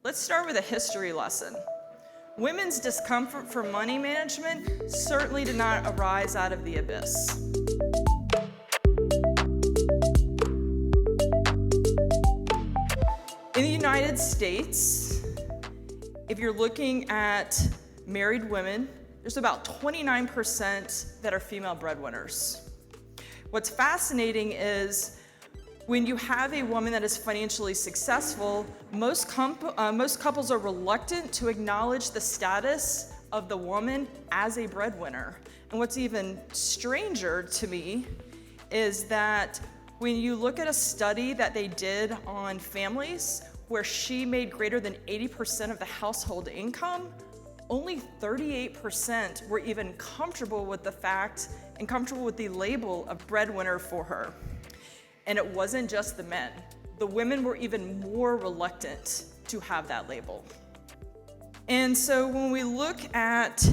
Let's start with a history lesson. Women's discomfort for money management certainly did not arise out of the abyss. In the United States, if you're looking at married women, there's about 29% that are female breadwinners. What's fascinating is when you have a woman that is financially successful, most couples are reluctant to acknowledge the status of the woman as a breadwinner. And what's even stranger to me is that when you look at a study that they did on families where she made greater than 80% of the household income, only 38% were even comfortable with the fact and comfortable with the label of breadwinner for her. And it wasn't just the men. The women were even more reluctant to have that label. And so when we look at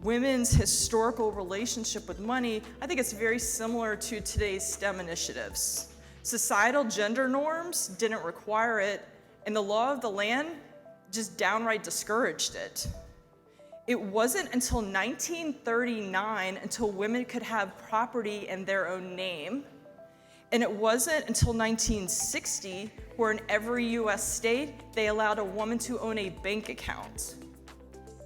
women's historical relationship with money, I think it's very similar to today's STEM initiatives. Societal gender norms didn't require it, and the law of the land just downright discouraged it. It wasn't until 1939 until women could have property in their own name. And it wasn't until 1960 where in every US state, they allowed a woman to own a bank account.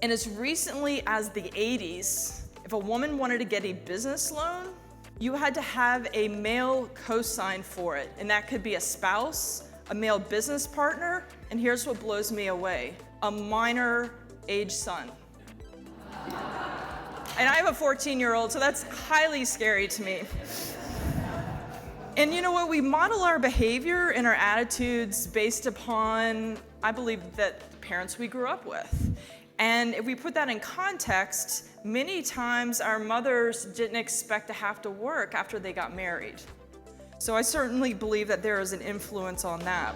And as recently as the 80s, if a woman wanted to get a business loan, you had to have a male co-sign for it. And that could be a spouse, a male business partner, and here's what blows me away, a minor age son. And I have a 14-year-old, so that's highly scary to me. And you know what? We model our behavior and our attitudes based upon, I believe, that parents we grew up with. And if we put that in context, many times our mothers didn't expect to have to work after they got married. So I certainly believe that there is an influence on that.